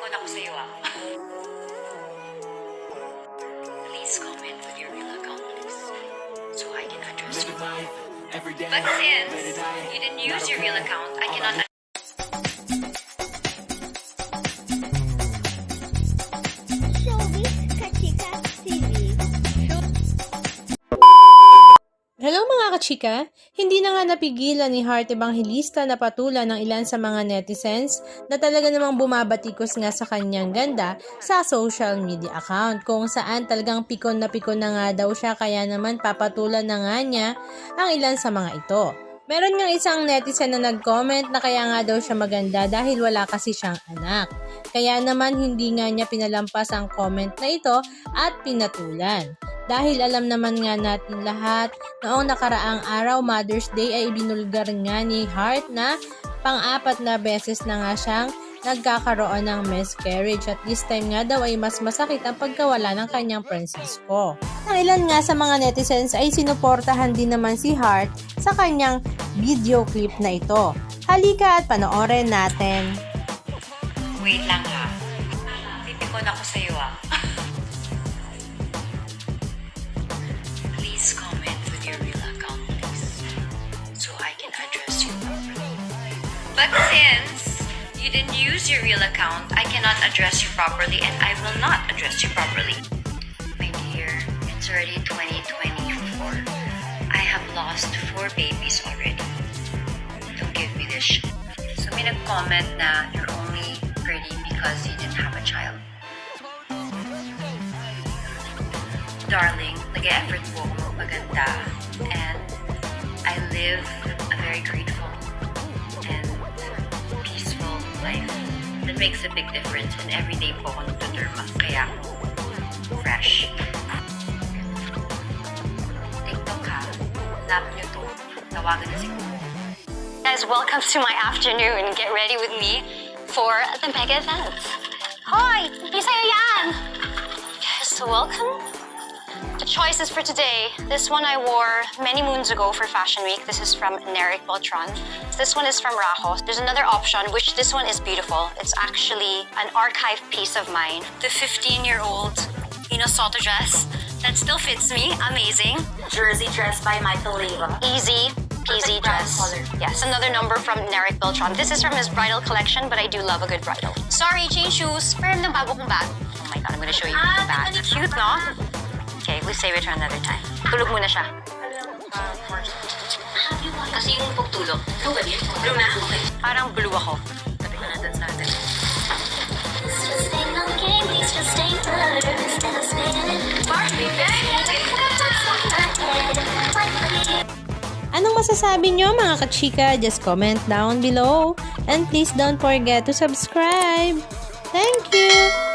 Pipikon ako sa'yo ah. Please comment with your real account, please. So I can address you. But since you didn't use your real account, I cannot Hello mga kachika! Hindi na nga napigilan ni Heart Evangelista na patulan ng ilan sa mga netizens na talaga namang bumabatikos nga sa kanyang ganda sa social media account kung saan talagang pikon na nga daw siya kaya naman papatulan na nga niya ang ilan sa mga ito. Meron ngang isang netizen na nag-comment na kaya nga daw siya maganda dahil wala kasi siyang anak. Kaya naman hindi nga niya pinalampas ang comment na ito at pinatulan. Dahil alam naman nga natin lahat, noong nakaraang araw Mother's Day ay ibinulgar nga ni Heart na pang-apat na beses na nga siyang nagkakaroon ng miscarriage at this time nga daw ay mas masakit ang pagkawala ng kanyang Francisco. Ang ilan nga sa mga netizens ay sinuportahan din naman si Heart sa kanyang video clip na ito. Halika at panoorin natin. Wait lang ha. Pipikon ako sa'yo ah. Please comment with your real account, please. So I can address you properly. But since you didn't use your real account, I cannot address you properly and I will not address you properly. My dear, it's already 2024. I have lost 4 babies already. Don't give me this shit. So may nag-comment na you're only pretty because you didn't have a child. Darling, nag-e-effort po ako maganda and I live a very grateful and peaceful life that makes a big difference and every day po ako nagtuturma kaya ako fresh. TikTok ha, hanap niyo to, tawagan na siguro. Guys, welcome to my afternoon. Get ready with me for the mega event. Hoy! Isayo yan! So welcome. The choices for today. This one I wore many moons ago for Fashion Week. This is from Neric Beltran. This one is from Rajos. There's another option, which this one is beautiful. It's actually an archive piece of mine. The 15-year-old Inosoto dress that still fits me. Amazing. Jersey dress by Michael Leva. Easy peasy dress. Color. Yes, another number from Neric Beltran. This is from his bridal collection, but I do love a good bridal. Sorry, change shoes. Pero ng bago kong bag. Oh my God, I'm gonna show you the bag. Cute, no? Okay, we'll save it for another time. Tulog muna siya. Kasi yung pagtulog. Blue na? Okay. Parang blue ako. Sabi ko natin sa atin. Anong masasabi nyo mga kachika? Just comment down below and please don't forget to subscribe. Thank you!